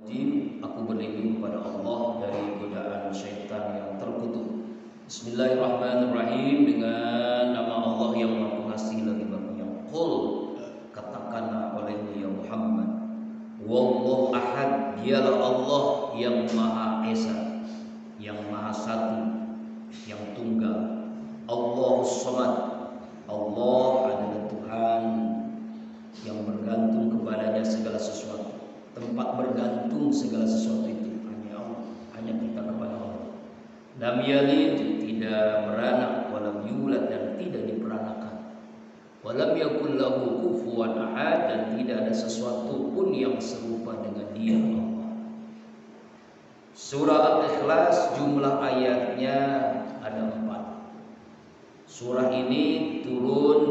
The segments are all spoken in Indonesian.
Aku berlindung kepada Allah dari godaan syaitan yang terkutuk. Bismillahirrahmanirrahim. Dengan nama Allah yang Maha Pengasih lagi Maha Penyayang. Qul, katakanlah olehmu ya Muhammad, wallahu ahad, dialah Allah yang Maha Esa, yang Maha Satu, yang Tunggal. Allahus Samad, Allah adalah Tuhan yang bergantung kepadanya segala sesuatu. Tempat bergantung segala sesuatu itu hanya Allah, hanya kita kepada Allah. Lam yalid, tidak beranak, walam yulad, dan tidak diperanakan. Walam yakul lahu kufuwan ahad, dan tidak ada sesuatu pun yang serupa dengan Dia Allah. Surah Al-Ikhlas jumlah ayatnya ada 4. Surah ini turun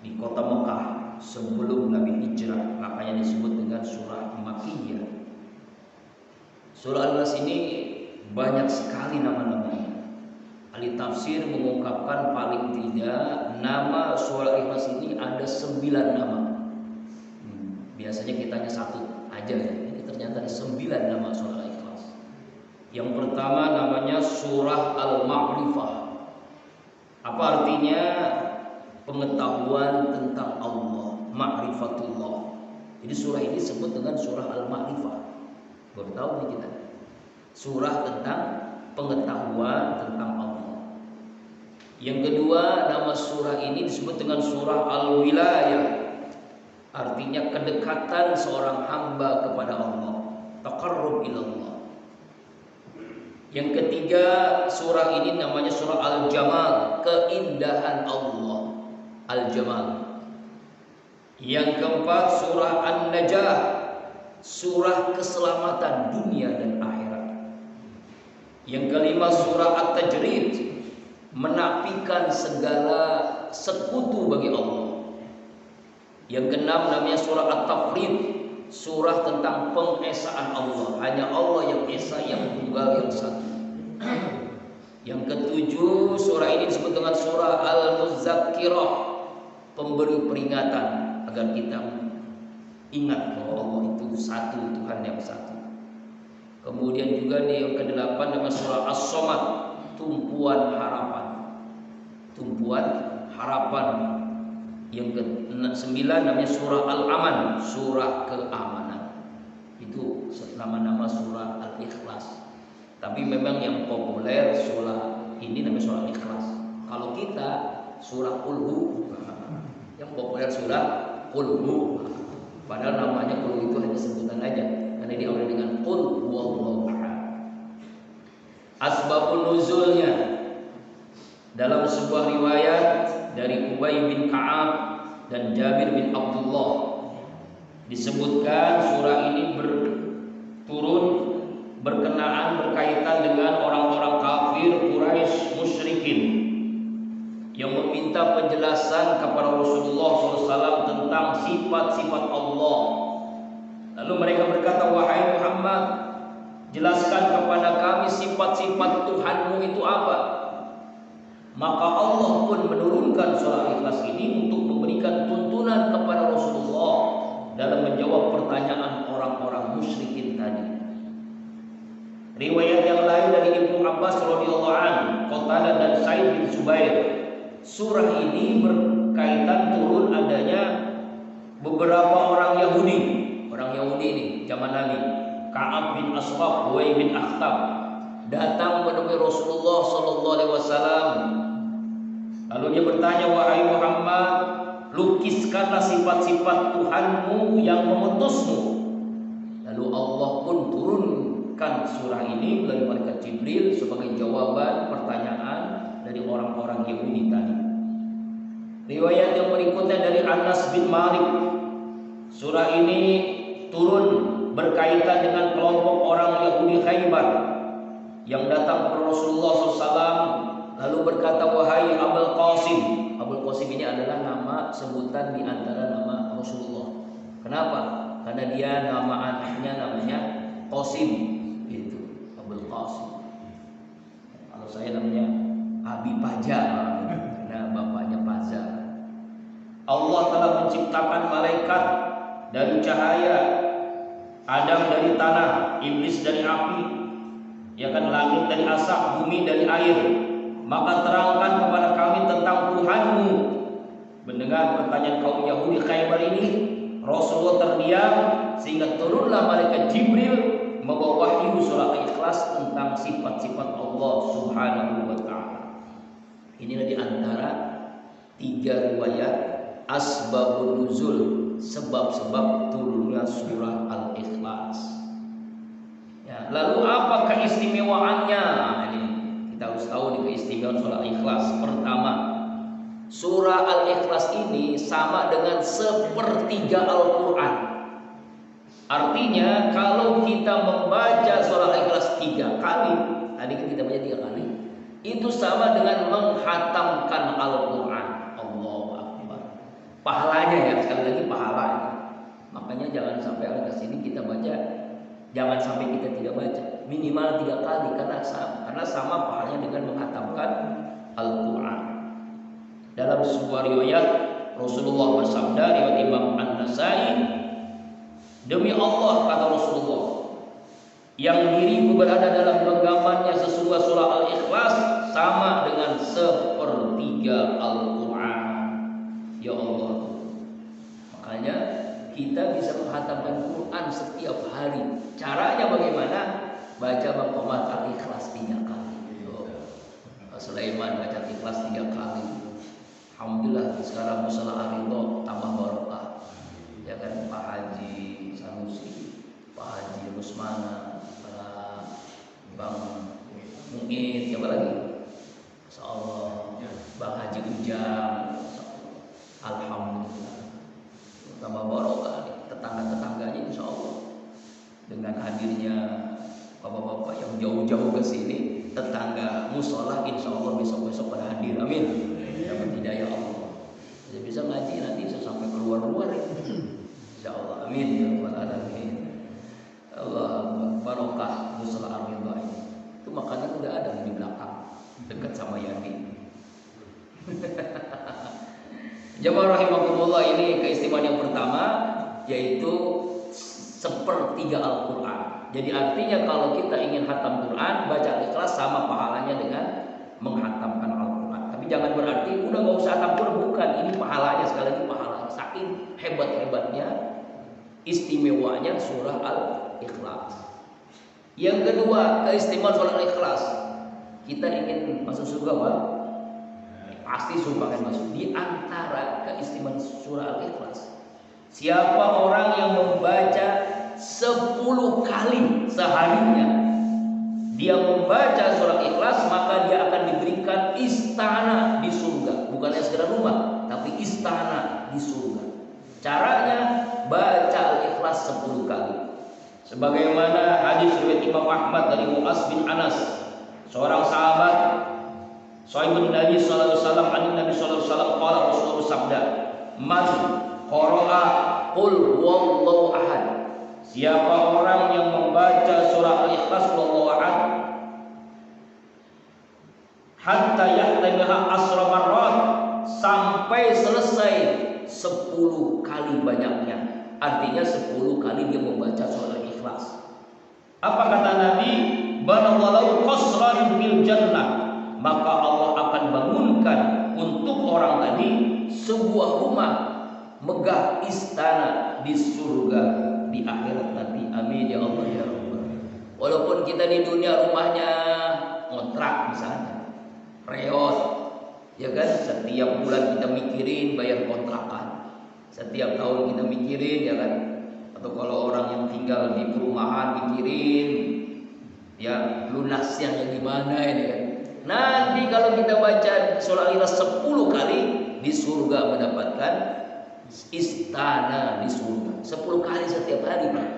di kota Mekah sebelum Nabi hijrah, makanya disebut dengan surah Makkiyah. Surah Al-Nas ini banyak sekali nama-namanya. Ahli tafsir mengungkapkan paling tidak nama surah Al-Ikhlas ini ada 9 nama. Biasanya kita hanya 1 aja, ini ternyata ada 9 nama surah Al-Ikhlas. Yang pertama namanya surah Al-Ma'rifah. Apa artinya? Pengetahuan tentang Allah, ma'rifatullah. Jadi surah ini disebut dengan surah Al-Ma'rifah. Baru tahu nih kita. Surah tentang pengetahuan tentang Allah. Yang kedua, nama surah ini disebut dengan surah Al-Wilayah. Artinya kedekatan seorang hamba kepada Allah, taqarrub ilallah. Yang ketiga, surah ini namanya surah Al-Jamal, keindahan Allah, Al-Jamal. Yang keempat, surah An-Najah, surah keselamatan dunia dan akhirat. Yang kelima, surah At-Tajrid, menafikan segala sekutu bagi Allah. Yang keenam namanya surah At-Tafrid, surah tentang pengesaan Allah, hanya Allah yang esa, yang tunggal, yang satu. Yang ketujuh, surah ini disebut dengan surah Al-Muzakkirah, pemberi peringatan agar kita ingat bahwa Allah itu satu, Tuhan yang satu. Kemudian juga yang ke-8 nama surah As-Samad, tumpuan harapan. Tumpuan harapan. Yang ke-9 namanya surah Al-Aman, surah keamanan. Itu nama-nama surah Al-Ikhlas. Tapi memang yang populer surah ini namanya surah Al-Ikhlas. Kalau kita surah Qul, yang populer surah Qul. Padahal namanya Qul itu hanya sebutan aja, karena diawali dengan Qul huwallahu ahad. Asbabun nuzulnya, dalam sebuah riwayat dari Ubay bin Ka'ab dan Jabir bin Abdullah disebutkan surah ini turun berkenaan berkaitan dengan orang-orang kafir Quraisy musyrikin yang meminta penjelasan kepada Rasulullah SAW tentang sifat-sifat Allah. Lalu mereka berkata, wahai Muhammad, jelaskan kepada kami sifat-sifat Tuhanmu itu apa. Maka Allah pun menurunkan surah Ikhlas ini untuk memberikan tuntunan kepada Rasulullah dalam menjawab pertanyaan orang-orang musyrikin tadi. Riwayat yang lain dari Ibnu Abbas radhiyallahu anhu, Qatadah dan Sa'id bin Zubair, surah ini berkaitan turun adanya beberapa orang Yahudi ini zaman Nabi, Ka'ab bin Ashraf, Huwai bin Akhtab, datang menemui Rasulullah sallallahu alaihi wasallam. Lalu dia bertanya, wahai Muhammad, lukiskanlah sifat-sifat Tuhanmu yang mengutusmu. Lalu Allah pun turunkan surah ini melalui malaikat Jibril sebagai jawaban pertanyaan dari orang-orang Yahudi tadi. Riwayat yang berikutnya dari Anas bin Malik, surah ini turun berkaitan dengan kelompok orang Yahudi Khaybar yang datang kepada Rasulullah SAW, lalu berkata, wahai Abul Qasim. Abul Qasim ini adalah nama sebutan di antara nama Rasulullah. Kenapa? Karena dia nama anaknya namanya Qasim, gitu, Abul Qasim. Kalau saya namanya Abi Paja, karena bapaknya Paza. Allah telah menciptakan malaikat dari cahaya Adam dari tanah, iblis dari api, ya kan, langit dari asap, bumi dari air. Maka terangkan kepada kami tentang Tuhanmu. Mendengar pertanyaan kaum Yahudi Khaybar ini, Rasulullah terdiam sehingga turunlah malaikat Jibril membawa wahyu surah Al-Ikhlas tentang sifat-sifat Allah Subhanahu wa taala. Inilah di antara 3 riwayat asbabun nuzul, sebab-sebab turunnya surah Al-Ikhlas. Ya, lalu apa keistimewaannya? Ini kita harus tahu nih keistimewaan surah Al-Ikhlas. Pertama, surah Al-Ikhlas ini sama dengan sepertiga Al-Quran. Artinya kalau kita membaca surah Al-Ikhlas 3 kali, tadi kan kita baca 3 kali, itu sama dengan menghatamkan Al-Quran. Allahu Akbar. Pahalanya ya, sekali lagi pahalanya. Makanya jangan sampai ada sini kita baca, jangan sampai kita tidak baca, minimal 3 kali karena sama pahalanya dengan menghatamkan Al-Quran. Dalam sebuah riwayat Rasulullah bersabda, riwayat Imam An-Nasai, demi Allah, kata Rasulullah, yang diriku berada dalam genggamannya sesuai surah Al-Ikhlas sama dengan sepertiga Al-Quran. Ya Allah, makanya kita bisa menghatamkan Quran setiap hari. Caranya bagaimana? Baca Bang Komar Al-Ikhlas 3 kali. Sulaiman baca Al-Ikhlas 3 kali. Alhamdulillah sekarang musala Arido tambah barokah. Ya kan, Pak Haji Sanusi, Pak Haji Rusmana, Bang Mungkin, siapa lagi? Insyaallah Bang Haji Ujang. Alhamdulillah tambah barokah. Tetangga-tetangganya insyaallah dengan hadirnya bapak-bapak yang jauh-jauh ke sini, tetangga musola insyaallah besok-besok pada hadir. Amin. Dapat hidayah Allah. Jadi bisa ngaji nanti bisa sampai keluar-luar ya. Insyaallah. Amin ya rabbal alamin. Allah barokah musala Ar-Ridha ini. Itu makanan udah ada di belakang dekat sama Yani. Jamaah rahimakumullah, ini keistimewaan yang pertama yaitu sepertiga Al-Quran. Jadi artinya kalau kita ingin hatam Quran, baca Al-Ikhlas sama pahalanya dengan menghatamkan Al-Quran. Tapi jangan berarti udah gak usah hatam Quran, bukan. Ini pahalanya, sekali lagi pahalanya. Saking hebat-hebatnya, istimewanya surah Al-Ikhlas. Yang kedua, keistimewaan surah Al-Ikhlas. Kita ingin masuk surga, Pak? Pasti surga akan masuk. Di antara keistimewaan surah Al-Ikhlas, siapa orang yang membaca 10 kali seharinya, dia membaca surah Ikhlas, maka dia akan diberikan istana di surga. Bukannya sekedar rumah, tapi istana di surga. Caranya baca Al-Ikhlas 10 kali. Sebagaimana hadis riwayat Imam Ahmad dari Mu'az bin Anas, seorang sahabat Sahibun Nabi sallallahu alaihi wasallam, Nabi sallallahu alaihi wasallam qala, Rasulullah bersabda, "Man qara'a qul huwallahu ahad." Siapa orang yang membaca surah Al-Ikhlas wallahu ahad hatta yahtamiha asra marrat, sampai selesai 10 kali banyaknya. Artinya 10 kali dia membaca surah Al-Ikhlas. Apa kata Nabi? Banallahu qasran fil jannah. Maka Allah akan bangunkan untuk orang tadi sebuah rumah megah, istana di surga di akhirat nanti. Amin ya Allah ya Rabbal. Walaupun kita di dunia rumahnya ngontrak misalnya, reot, ya kan, setiap bulan kita mikirin bayar kontrakan, setiap tahun kita mikirin, ya kan, atau kalau orang yang tinggal di perumahan mikirin ya lunasnya yang gimana ini kan. Nanti kalau kita baca surah Al-Ikhlas 10 kali, di surga mendapatkan istana di surga 10 kali setiap hari, Pak.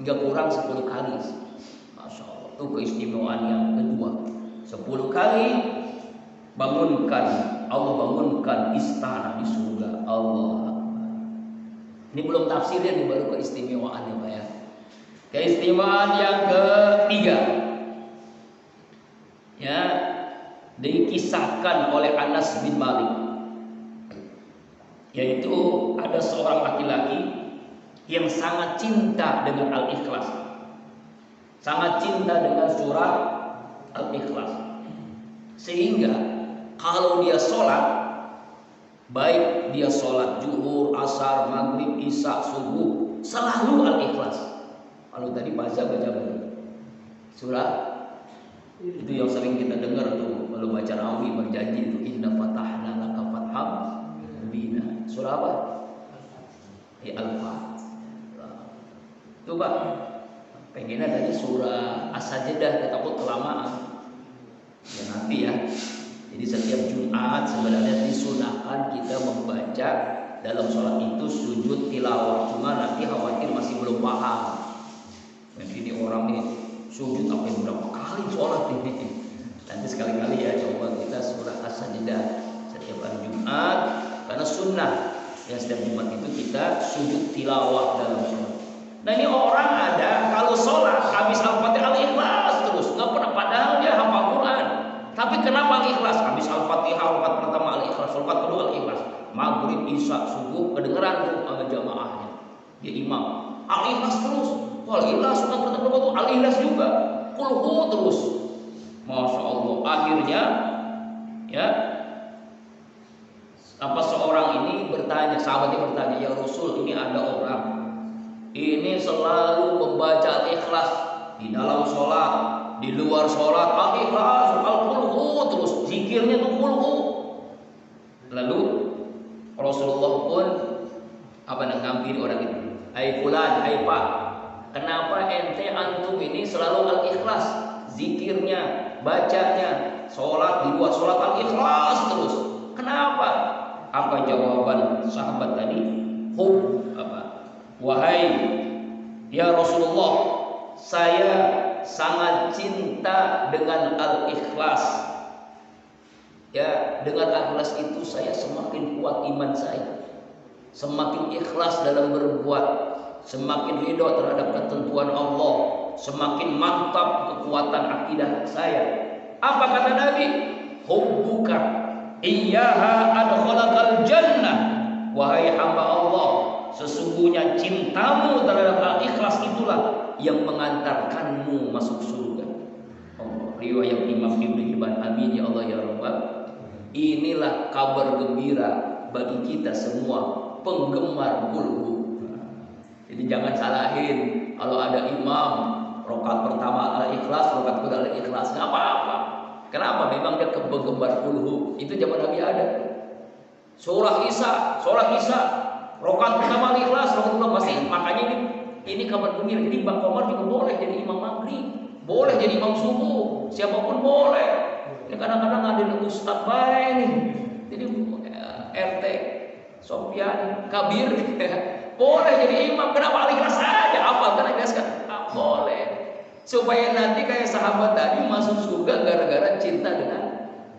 Hingga kurang 10 kali. Masya Allah, itu keistimewaan yang kedua. 10 kali bangunkan, Allah bangunkan istana di surga. Allah. Ini belum tafsirnya nih, baru keistimewaannya, Pak ya. Keistimewaan yang ketiga, ya, dikisahkan oleh Anas bin Malik, yaitu ada seorang laki-laki yang sangat cinta dengan Al-Ikhlas, sangat cinta dengan surah Al-Ikhlas, sehingga kalau dia sholat, baik dia sholat zuhur, asar, maghrib, isya, subuh, selalu Al-Ikhlas. Kalau tadi baca surah itu yang sering kita dengar tuh kalau baca Nawawi berjanji itu inna fatahna laka fatham mubina. Surah apa? Ya Al-Fatihah. Coba pengennya tadi surah As-Sajdah, takut kelamaan. Ya nanti ya. Jadi setiap Jumat sebenarnya disunahkan kita membaca dalam sholat itu sujud tilawah. Cuma nanti khawatir masih belum paham. Nanti ini orang nih sujud sampai berapa kali sholat ini. Nanti sekali-kali ya coba kita surah As-Sajdah setiap hari Jumat, karena sunnah ya setiap Jumat itu kita sujud tilawah dalam sholat. Nah ini orang ada kalau sholat habis Al-Fatihah Al-Ikhlas terus, nggak pernah, padahal dia hafal Quran. Tapi kenapa Al-Ikhlas? Habis Al-Fatihah rakaat pertama Al-Ikhlas, rakaat kedua Al-Ikhlas, maghrib, isya, subuh kedengeran tuh jamaahnya, dia imam Al-Ikhlas terus. Al-Ikhlas sudah pertama tuh Al-Ikhlas juga, kulhu terus. Masya Allah. Akhirnya ya apa seorang ini bertanya, sahabatnya bertanya, ya Rasul, ini ada orang ini selalu membaca Al-Ikhlas di dalam sholat, di luar sholat Al-Ikhlas, Al-Qulhu terus, zikirnya tuh Qulhu. Lalu Rasulullah pun ngampiri orang itu, hai fulan, hai pak, kenapa ente antum ini selalu Al-Ikhlas, zikirnya, bacanya, sholat, di luar sholat Al-Ikhlas terus, kenapa? Apa jawaban sahabat tadi? Wahai ya Rasulullah, saya sangat cinta dengan Al-Ikhlas. Ya, dengan Al-Ikhlas itu saya semakin kuat iman saya, semakin ikhlas dalam berbuat, semakin ridho terhadap ketentuan Allah, semakin mantap kekuatan akidah saya. Apa kata Nabi? Hubbuka iyyaha adkhalakal jannah. Wahai hamba Allah, sesungguhnya cintamu terhadap Al-Ikhlas itulah yang mengantarkanmu masuk surga. Allah, riwayat Imam Ibnu Hibban. Amin ya Allah ya Rabbal. Inilah kabar gembira bagi kita semua penggemar Qulhu. Jadi jangan salahin kalau ada imam rakaat pertama Al-Ikhlas, rakaat kedua Al-Ikhlas, nggak apa-apa. Kenapa? Memang dia penggemar Qulhu. Itu zaman Nabi ada. Surah Isya, rakaat pertama Al-Ikhlas, rakaat kedua pasti. Makanya ini kabar gembira. Jadi Bang Komar juga boleh jadi imam maghrib, boleh jadi imam subuh, siapapun boleh. Ini kadang-kadang ada ustaz baik nih, jadi RT Sofyan Kabir boleh jadi imam. Kenapa Al-Ikhlas saja? Apa karena Al-Ikhlas boleh, supaya nanti kayak sahabat tadi masuk surga gara-gara cinta dengan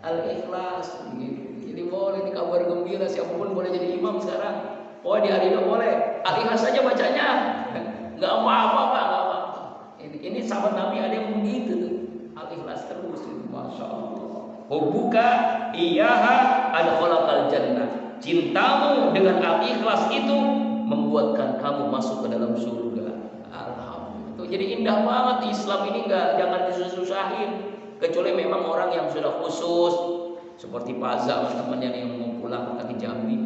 Al-Ikhlas gitu. Jadi boleh, ini kabar gembira, siapapun boleh jadi imam sekarang. Oh di hari ini boleh Al-Ikhlas saja bacanya, nggak apa-apa Pak, nggak apa-apa. Ini sahabat Nabi ada yang begitu tuh, Al-Ikhlas terus, masya Allah. Hubbuka iyyaha adkhalakal jannah. Cintamu dengan Al-Ikhlas itu membuatkan kamu masuk ke dalam surga. Alhamdulillah. Jadi indah banget Islam ini, jangan disusah-susahin. Kecuali memang orang yang sudah khusus, seperti Pak Azam temannya yang mau pulang ke Jambi.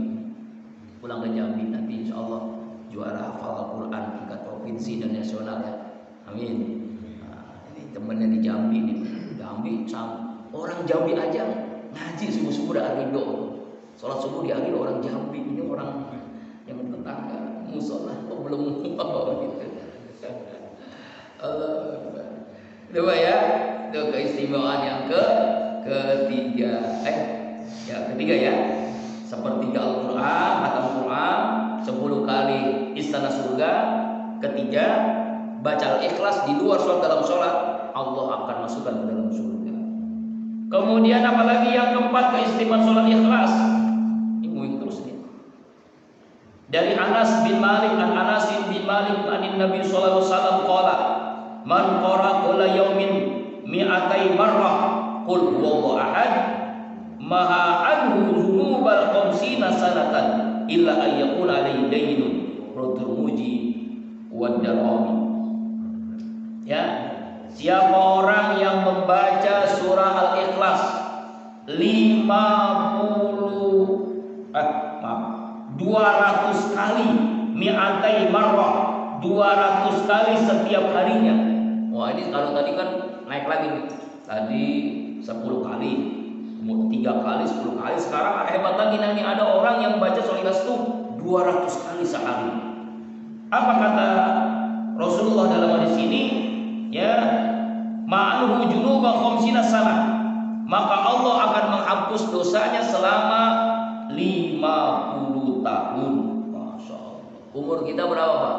Pulang ke Jambi nanti insya Allah juara hafal Al-Quran tingkat provinsi dan nasional ya. Amin. Nah, ini temannya di Jambi nih. Jambi orang Jambi aja ngaji subuh-subuh udah arido. Sholat subuh di arido orang Jambi. Ini orang yang tetangga musola kok belum mau gitu. Coba ya, itu keistimewaan yang ketiga. Ketiga ya. Sepertiga Al-Quran, khatam Quran, 10 kali istana surga. Ketiga, baca Al-Ikhlas di luar sholat, dalam sholat, Allah akan masukkan ke dalam surga. Kemudian apalagi yang keempat, keistimewaan sholat Ikhlas. Ini terus nih. Dari Anas bin Malik, Anas bin Malik anin Nabi sallallahu alaihi wasallam qala, man qara kulla yaumin mi'atai marrah qul huwallahu ahad maha anhu dzunubal khamsina sanatan illa ayyakuna alaihi daynun. Rawahu Tirmidzi wad-darahim. Ya, siapa orang yang membaca surah Al-Ikhlas 200 kali, mi'atai marrah, 200 kali setiap harinya. Wah, ini kalau tadi kan naik lagi nih. Tadi 10 kali, 3 kali, 10 kali. Sekarang hebat lagi, nanti ada orang yang baca surah Ikhlas itu 200 kali sehari. Apa kata Rasulullah dalam hadis ini? Ya, ma'anuhu junuba khamsina sana. Maka Allah akan menghapus dosanya selama 50 tahun. Masya Allah. Umur kita berapa, Pak?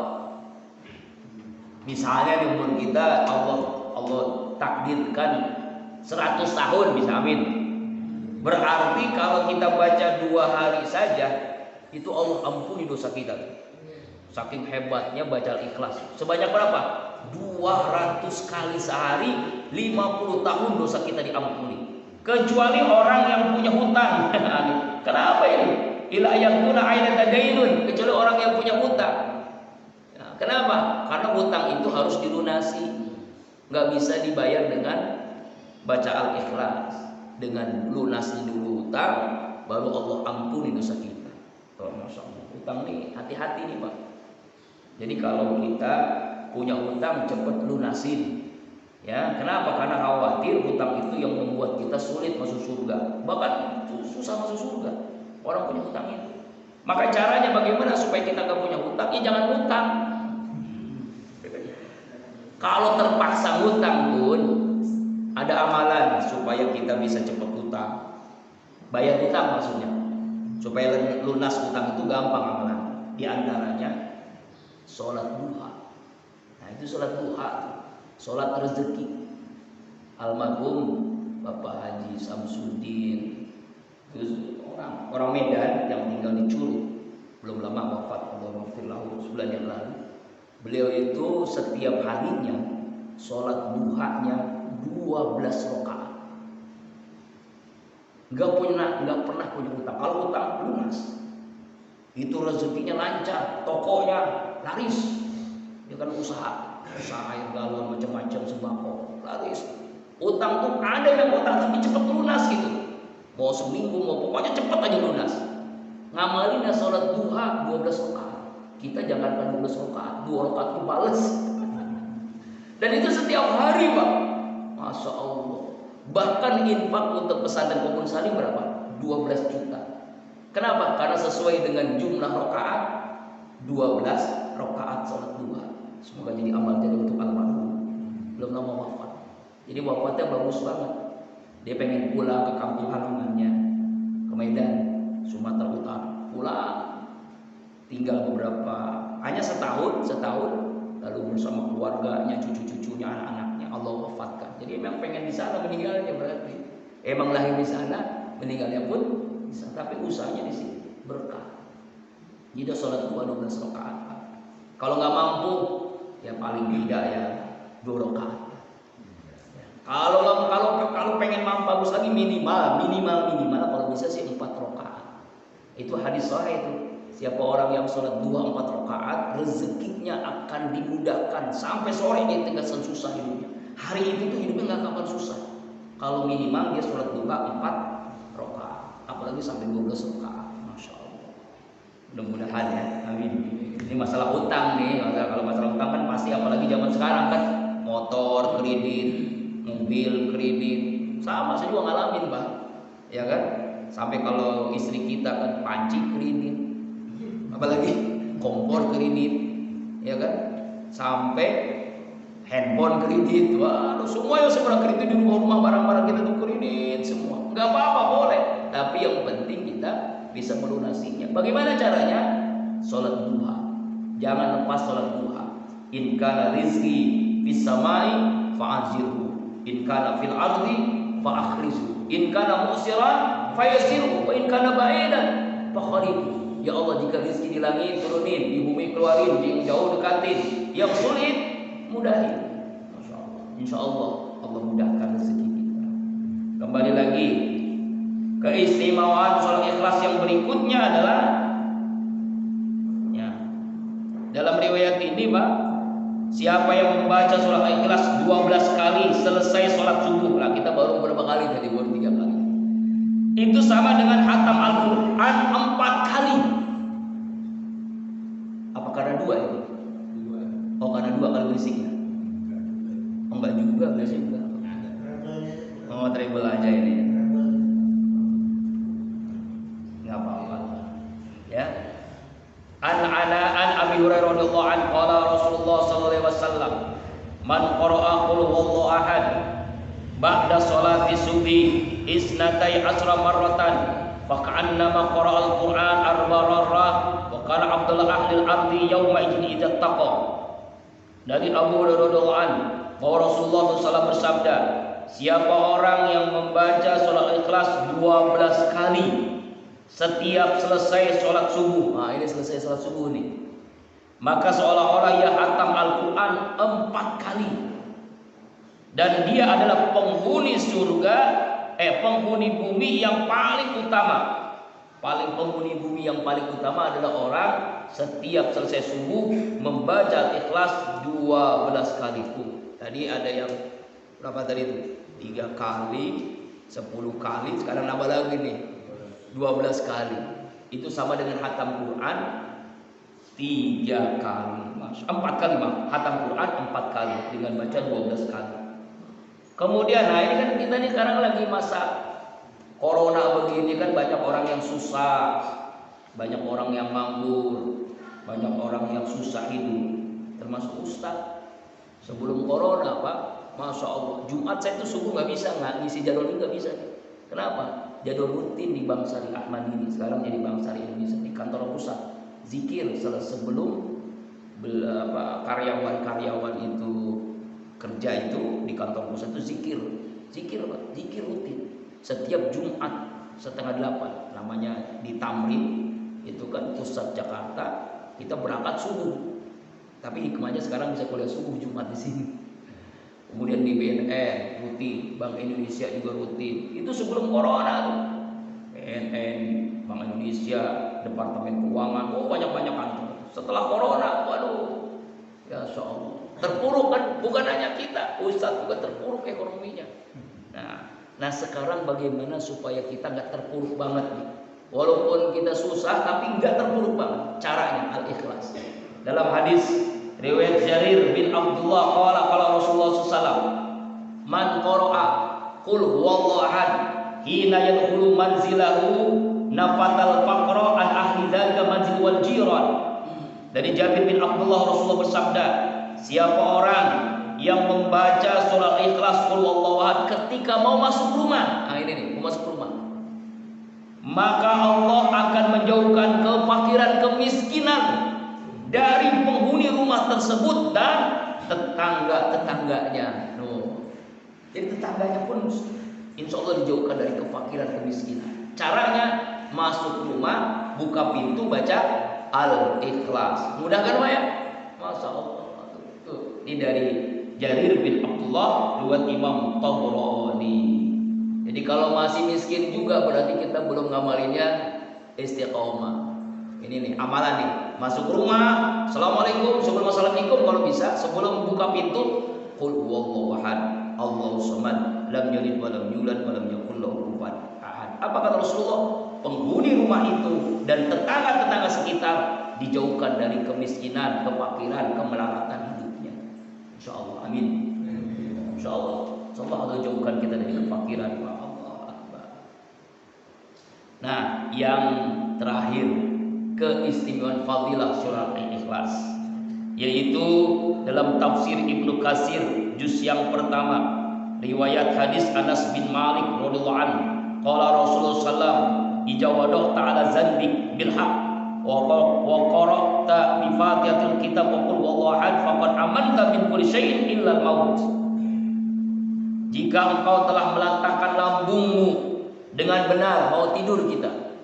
Misalnya di umur kita Allah takdirkan 100 tahun, bisa amin. Berarti kalau kita baca 2 hari saja, itu Allah ampuni dosa kita. Saking hebatnya baca Al-Ikhlas. Sebanyak berapa? 200 kali sehari, 50 tahun dosa kita diampuni. Kecuali orang yang punya hutang. Kenapa ini? Ila yakuna ainata dainun, kecuali orang yang punya hutang. Nah, kenapa? Karena hutang itu harus dilunasi. Nggak bisa dibayar dengan baca Al-Ikhlas. Dengan lunasi dulu hutang, baru Allah ampuni dosa kita. Oh, Masya Allah. Hutang nih, hati-hati nih, Pak. Jadi kalau kita punya hutang, cepat lunasin. Ya, kenapa? Karena khawatir hutang itu yang membuat kita sulit masuk surga. Bahkan susah masuk surga. Orang punya hutang itu. Maka caranya bagaimana supaya kita gak punya hutang? Ya jangan hutang. Kalau terpaksa hutang pun ada amalan supaya kita bisa cepat hutang. Bayar hutang maksudnya. Supaya lunas hutang itu gampang amalan. Di antaranya sholat duha. Nah, itu sholat duha, sholat rezeki. Almarhum Bapak Haji Samsudin, orang Medan yang tinggal di Curug, belum lama wafat, Allah maghfirlahu, sebulan yang lalu. Beliau itu setiap harinya sholat duhanya 12 rakaat. Nggak pernah punya hutang. Kalau hutang lunas, itu rezekinya lancar, tokonya laris. Dia kan usaha air galon macam-macam sembako, laris. Utang tuh ada yang utang tapi cepat lunas gitu. Mau seminggu mau pokoknya cepat aja lunas. Ngamalin sholat duha 12 rakaat. Kita jangankan 12 rakaat, 2 rakaat dibales. Dan itu setiap hari, Pak. Masya Allah. Bahkan infak untuk pesantren Kebun Salim berapa? 12 juta. Kenapa? Karena sesuai dengan jumlah rakaat 12 rakaat sholat duha. Semoga jadi amal jadi untuk almarhum. Belum lama wafat. Jadi wafatnya bagus banget. Dia pengen pulang ke kampung halamannya, ke Medan, Sumatera Utara. Pulang, tinggal hanya setahun, lalu bersama keluarganya, cucu-cucunya, anak-anaknya Allah wafatkan. Jadi memang pengen di sana meninggalnya berarti. Emang lahir di sana, meninggalnya pun di sana. Tapi usahanya di sini berkah. Jadi sholat duha 12 rakaat. Kalau nggak mampu, ya paling tidak ya 2 rakaat. Kalau pengen bagus lagi minimal kalau bisa sih 4 rakaat. Itu hadis sahih itu. Siapa orang yang sholat duha 4 rakaat, rezekinya akan dimudahkan sampai sore dia tidak susah hidupnya. Hari itu tuh hidupnya nggak kapan susah. Kalau minimal dia sholat duha 4 rakaat, apalagi sampai 12 rakaat. Masya Allah. Mudah-mudahan ya, amin. Ini masalah utang nih. Kalau masalah utang kan pasti, apalagi zaman sekarang kan motor kredit, mobil kredit, sama saya juga ngalamin, Pak. Ya kan? Sampai kalau istri kita kan panci kredit, apalagi kompor kredit, ya kan? Sampai handphone kredit, waduh semua yang sebenarnya kredit di rumah barang-barang kita tuh kredit semua. Nggak apa-apa boleh, tapi yang penting kita bisa melunasinya. Bagaimana caranya? Sholat duha. Jangan lepas sholat duha. In kana rizqi fis samai fa'azirhu, in kana fil ardi fa'akhrizhu, in kana mu'siran fayasirhu, wa in kana ba'idan fakharibhu. Ya Allah, jika rezeki di langit turunin, di bumi keluarin, yang jauh dekatin, yang sulit mudahin. Masya Allah. Insya Allah Allah mudahkan rezeki kita. Kembali lagi, keistimewaan sholat ikhlas yang berikutnya adalah Dalam riwayat ini, Pak, siapa yang membaca surah Al-Ikhlas 12 kali selesai sholat subuh, lah kita baru berapa kali tadi? Baru 3 kali. Itu sama dengan khatam Al-Quran 4 kali. Apa karena 2 ini? Oh, karena 2 kali berisiknya. Oh, enggak juga, biasanya enggak. Oh, treble aja ini. Enggak apa-apa. Ya. An Abi Hurairah radhiyallahu anhu qala Rasulullah sallallahu alaihi wasallam, man qara'a qul huwallahu ahad ba'da sholati subhi isnatai asra marratan faka'annama qara'al Qur'an arba marrah wa qala Abdullah ahlil ardi yauma idin idza taqa. Dari Abu Hurairah radhiyallahu anhu bahwa Rasulullah SAW bersabda, siapa orang yang membaca surah Al-Ikhlas 12 kali setiap selesai sholat subuh, nah ini selesai sholat subuh nih, maka seolah-olah ia khatam Al-Quran 4 kali, dan dia adalah penghuni surga, penghuni bumi yang paling utama. Penghuni bumi yang paling utama adalah orang setiap selesai subuh membaca Al-Ikhlas 12 kali pun. Tadi ada yang berapa tadi itu? 3 kali, 10 kali, sekarang nambah lagi nih 12 kali. Itu sama dengan khatam Quran 3 kali, 4 kali, khatam Quran 4 kali dengan baca 12 kali. Kemudian, nah ini kan kita nih sekarang lagi masa corona begini kan, banyak orang yang susah, banyak orang yang nganggur, banyak orang yang susah hidup, termasuk ustaz. Sebelum corona, Pak, Masya Allah, Jumat saya itu subuh nggak bisa, nggak ngisi jadwal ini nggak bisa. Kenapa? Jadwal rutin di Bank Syariah Ahmad ini, sekarang jadi Bank Syariah Indonesia di kantor pusat, zikir sebelum karyawan itu kerja itu di kantor pusat itu zikir Pak, zikir rutin setiap Jumat setengah 8, namanya di Tamrin itu kan pusat Jakarta. Kita berangkat subuh, tapi hikmahnya sekarang bisa kuliah subuh Jumat di sini. Kemudian di BNN rutin, Bank Indonesia juga rutin. Itu sebelum corona tuh. BNN, Bank Indonesia, Departemen Keuangan, banyak-banyak kantor. Setelah corona, waduh, ya Allah, terpuruk kan? Bukan hanya kita, Ustadz juga terpuruk ekonominya. Nah sekarang bagaimana supaya kita nggak terpuruk banget nih? Walaupun kita susah, tapi nggak terpuruk banget. Caranya Al-Ikhlas. Dalam hadis riwayat Jarir bin Abdullah qala Rasulullah SAW, man qara'a qul huwallahu ahad hina yadkhulu manzilahu nafatal faqra an ahli dzalika manzil wal jiran. Dari Jabir bin Abdullah, Rasulullah bersabda, siapa orang yang membaca surah Ikhlas qul huwallahu ahad ketika mau masuk rumah, nah ini nih, mau masuk rumah, maka Allah akan menjauhkan kefakiran, kemiskinan dari penghuni rumah tersebut dan tetangga-tetangganya. Jadi tetangganya pun insya Allah dijauhkan dari kefakiran, kemiskinan. Caranya masuk rumah, buka pintu, baca Al-Ikhlas. Mudah kan Pak ya? Masya Allah. Ini dari Jarir bin Abdullah, riwayat Imam Tabrani. Jadi kalau masih miskin juga berarti kita belum ngamalinnya istiqomah. Ini nih amalan nih, masuk rumah, assalamualaikum, sebelum assalamualaikum kalau bisa, sebelum buka pintu, qul huwallahu ahad, Allahus samad, lam yalid wa lam yulad wa lam yakul lahu kufuwan ahad. Apa kata Rasulullah? Penghuni rumah itu dan tetangga-tetangga sekitar dijauhkan dari kemiskinan, kefakiran, kemelaratan hidupnya. Insyaallah, amin. Insyaallah, Allah jauhkan kita dari kefakiran. Allah Akbar. Nah, yang terakhir, keistimewaan fadilah surah Al-Ikhlas, yaitu dalam tafsir Ibnu Katsir juz yang pertama, riwayat hadis Anas bin Malik radhiyallahu anhu, qala Rasulullah sallallahu ijawadah ta'ala zanbik bil haq wa qara'ta bi fatihatil kitab wa qul wallahu ahad faqad amanta min kulli syai'in illa al-maut. Jika engkau telah melantangkan lambungmu dengan benar, mau tidur kita,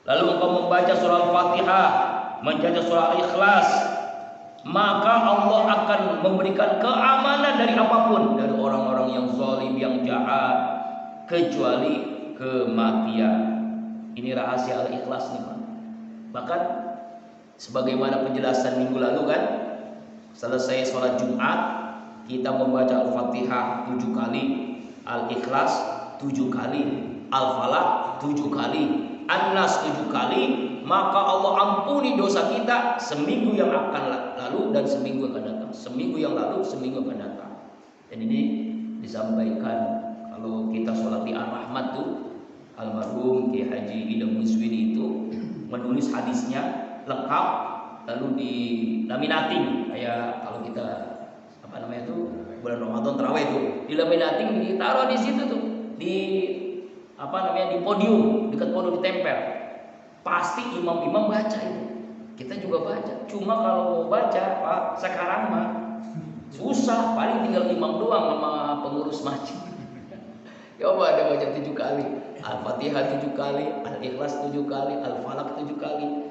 lalu engkau membaca surah Al-Fatihah, membaca surah Al-Ikhlas, maka Allah akan memberikan keamanan dari apapun, dari orang-orang yang zalim, yang jahat, kecuali kematian. Ini rahasia Al-Ikhlas nih Pak. Bahkan Sebagaimana penjelasan minggu lalu kan, selesai sholat Jumat kita membaca Al-Fatihah 7 kali, Al-Ikhlas 7 kali, Al-Falaq 7 kali, An-Nas 7 kali, maka Allah ampuni dosa kita seminggu yang akan lalu dan seminggu akan datang. Seminggu yang lalu, seminggu akan datang. Dan ini disampaikan kalau kita sholat di Ar-Rahmat tuh, almarhum Kiai Haji Idam Muswini itu menulis hadisnya lengkap, lalu di laminating kayak kalau kita apa namanya itu bulan Ramadan tarawih itu di laminating, ditaruh di situ tuh, di apa namanya, di podium, dekat podium ditempel. Pasti imam-imam baca itu, kita juga baca. Cuma kalau mau baca Pak sekarang mah susah, paling tinggal imam doang sama pengurus masjid. Coba ada baca 7 kali, Al-Fatihah 7 kali, Al-Ikhlas 7 kali, Al-Falaq 7 kali,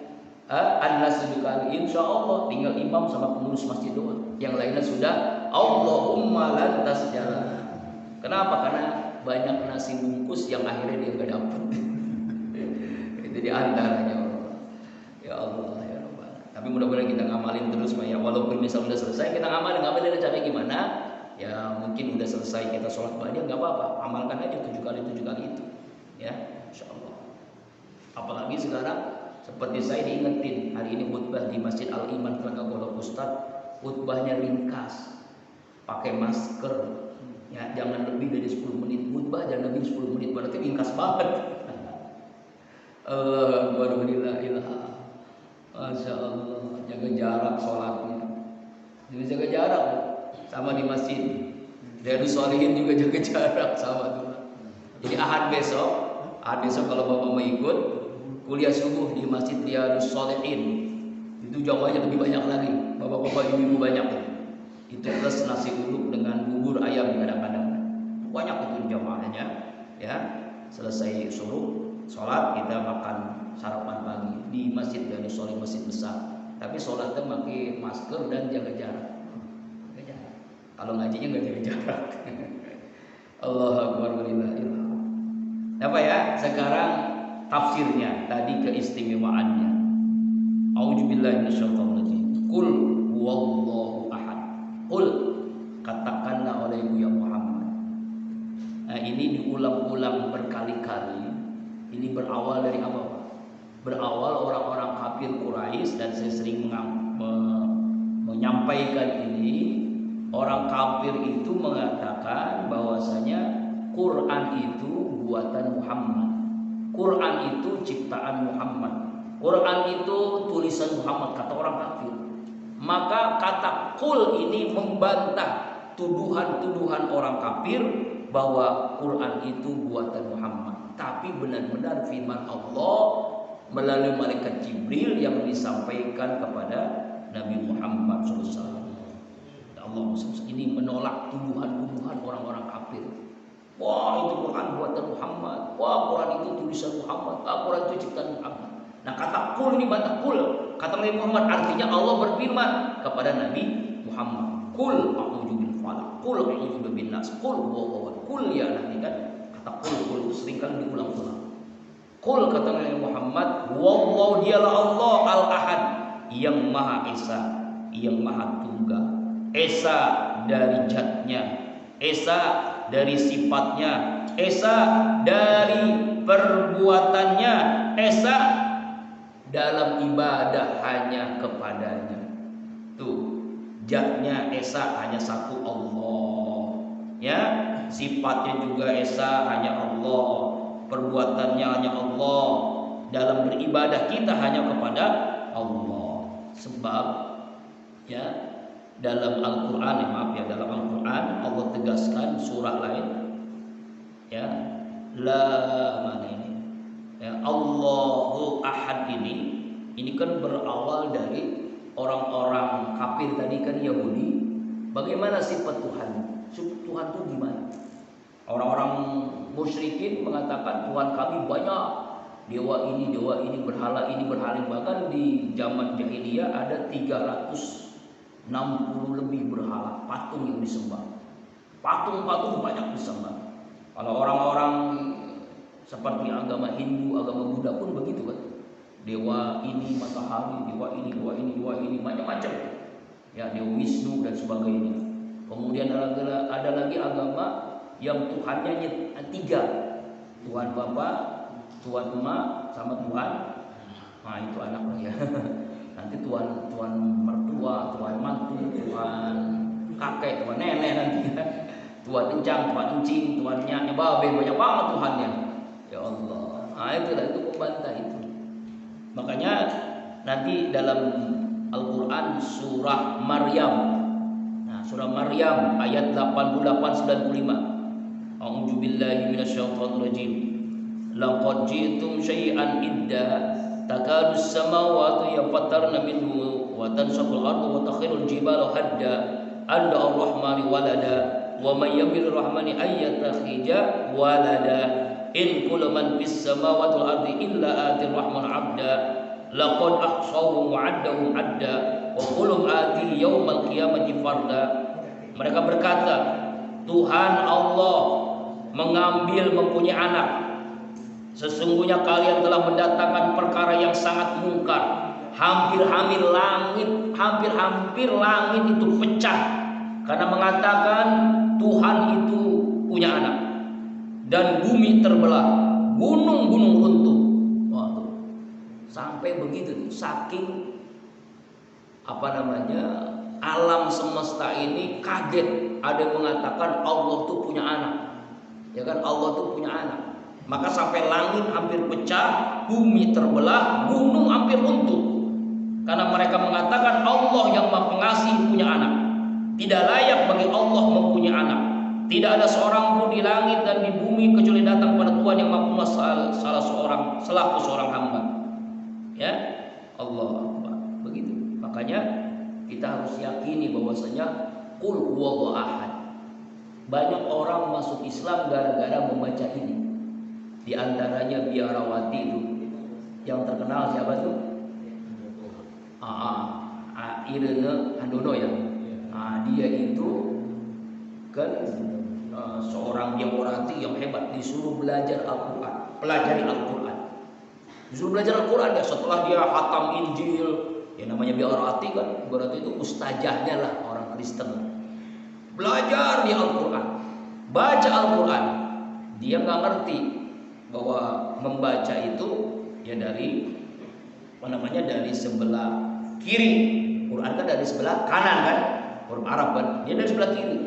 An-Nas 7 kali. Insya Allah tinggal imam sama pengurus masjid doang. Yang lainnya sudah Allahumma lantas jalan. Kenapa? Karena banyak nasi bungkus yang akhirnya dia gak dapet. Itu diantaranya. Ya Allah, ya Rabbal. Tapi mudah-mudahan kita ngamalin terus Pak ya. Walaupun misalnya udah selesai, kita ngamalin caranya gimana? Ya mungkin udah selesai kita sholat banyak, nggak apa-apa, amalkan aja 7 kali itu, ya, insya Allah. Apalagi sekarang seperti saya diingetin hari ini khutbah di Masjid Al Iman Telaga Golok Ustadz, khutbahnya ringkas, pakai masker, ya, jangan lebih dari 10 menit khutbah, jangan lebih 10 menit, berarti ringkas banget. Alhamdulillah, masya Allah, jaga jarak sholatnya, juga jaga jarak. Sama di masjid Riyadus Shalihin juga jaga jarak sama tuh. Jadi ahad besok kalau Bapak mau ikut kuliah subuh di Masjid Riyadus Shalihin, itu jamaahnya lebih banyak lagi, bapak-bapak ibu-ibu banyak itu plus nasi uduk dengan bubur ayam kadang-kadang banyak itu jamaahnya, ya. Selesai subuh sholat kita makan sarapan pagi di Masjid Riyadus Shalihin, masjid besar, tapi sholatnya pakai masker dan jaga jarak. Kalau ngajinya nggak jaga jarak. Allahu Akbar walillahillah. Apa ya? Sekarang tafsirnya tadi, keistimewaannya. A'udzubillahi minasyaitonirrajim. Qul huwallahu ahad. Qul, katakanlah oleh Buya Muhammad. Nah, ini diulang-ulang berkali-kali. Ini berawal dari apa? Berawal orang-orang kafir Quraisy, dan saya sering menyampaikan ini. Orang kafir itu mengatakan bahwasanya Quran itu buatan Muhammad, Quran itu ciptaan Muhammad, Quran itu tulisan Muhammad, kata orang kafir. Maka kata qul ini membantah tuduhan-tuduhan orang kafir bahwa Quran itu buatan Muhammad. Tapi benar-benar firman Allah melalui malaikat Jibril yang disampaikan kepada Nabi Muhammad SAW. Allah ini menolak tuduhan-tuduhan orang-orang kafir. Wah, itu Quran buatan Muhammad. Wah, Quran itu tulisan Muhammad. Quran itu ciptaan Muhammad. Nah, kata qul ini bantah qul. Kata Nabi Muhammad, artinya Allah berfirman kepada Nabi Muhammad, qul a'udzu bil falaq, qul a'udzu bin nas, qul huwallahu, qul ya Nabi kan. Kata qul itu sering kali diulang-ulang. Qul kata Nabi Muhammad, huwallahu, dialah Allah al-ahad, yang maha esa, yang maha tunggal. Esa dari zatnya, esa dari sifatnya, esa dari perbuatannya, esa dalam ibadah hanya kepadanya. Tuh, zatnya esa hanya satu Allah, ya, sifatnya juga esa hanya Allah, perbuatannya hanya Allah, dalam beribadah kita hanya kepada Allah. Sebab ya dalam Al-Quran, dalam Al-Quran Allah tegaskan surah lain, ya, mana ini, ya, Allahu ahad ini kan berawal dari orang-orang kafir tadi kan, Yahudi. Bagaimana sifat Tuhan? Tuhan itu gimana? Orang-orang musyrikin mengatakan Tuhan kami banyak, dewa ini, berhala ini, bahkan di zaman jahiliyah ada 360 lebih berhala, patung yang disembah. Patung-patung banyak disembah. Kalau orang-orang seperti agama Hindu, agama Buddha pun begitu kan. dewa ini matahari, dewa ini, macam-macam. Ya, dewa Wisnu dan sebagainya. Kemudian ada lagi agama yang Tuhannya 3. Tuhan Bapa, Tuhan Emak, sama Tuhan. Nah, itu anak lah ya. Nanti Tuhan mertua, Tuhan mantu, Tuhan kakek, Tuhan nenek nanti ya. Tuhan encang, Tuhan encing, Tuhan nyak, babe, banyak banget Tuhannya. Ya Allah. Nah, itu pembantah itu. Makanya nanti dalam Al-Quran surah Maryam. Nah, surah Maryam ayat 88-95. A'udzu billahi minasyaitonir rajim. Laqad ji'tum syai'an idda takadu as-samawati yafattarna minhu wa tansaqul ardu wa takhirul jibalu hadda an ar-rahmani walada wa may yabil rahmani ayyattakhija walada in kullu man fis samawati wal ardi illa atir rahman 'abda laqad ahsawhum wa 'addahum 'adda wa kullu ati yaumal qiyamati farda. Mereka berkata, Tuhan Allah mempunyai anak. Sesungguhnya kalian telah mendatangkan perkara yang sangat mungkar. Hampir-hampir langit itu pecah karena mengatakan Tuhan itu punya anak. Dan bumi terbelah, gunung-gunung runtuh. Waduh, sampai begitu, saking alam semesta ini kaget. Ada yang mengatakan Allah tuh punya anak, ya kan? Allah tuh punya anak. Maka sampai langit hampir pecah, bumi terbelah, gunung hampir runtuh. Karena mereka mengatakan Allah yang Maha Pengasih punya anak. Tidak layak bagi Allah mempunyai anak. Tidak ada seorang pun di langit dan di bumi kecuali datang pada Tuhan yang Maha Pengasih selaku seorang hamba. Ya, Allah begitu. Makanya kita harus yakini bahwasanya qul huwallahu ahad. Banyak orang masuk Islam gara-gara membaca ini. Di antaranya biarawati itu. Yang terkenal siapa tuh? Irene Handono ya. Dia itu kan seorang biarawati yang hebat, disuruh belajar Al-Quran, pelajari Al-Quran. Disuruh belajar Al-Quran ya, setelah dia khatam Injil, ya namanya biarawati kan, berarti itu ustazahnya lah orang Kristen. Belajar di Al-Quran, baca Al-Quran. Dia nggak ngerti bahwa membaca itu ya dari dari sebelah kiri. Quran kan dari sebelah kanan kan, huruf Arab kan, dia dari sebelah kiri.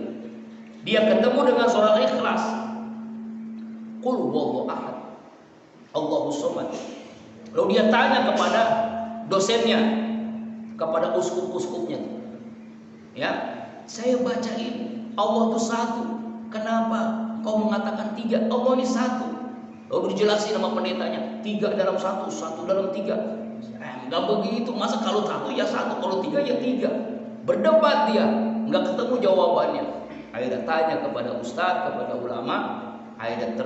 Dia ketemu dengan surah Ikhlas. Qul huwallahu ahad, Allahus samad. Lalu dia tanya kepada dosennya, kepada uskup-uskupnya. Ya, saya baca ini, Allah itu satu. Kenapa kau mengatakan 3? Allah ini satu. Lalu dijelasin sama pendetanya, 3 dalam 1, 1 dalam 3. Enggak begitu, masa kalau 1 ya 1, kalau 3 ya 3. Berdebat dia, enggak ketemu jawabannya. Akhirnya tanya kepada ustadz, kepada ulama, akhirnya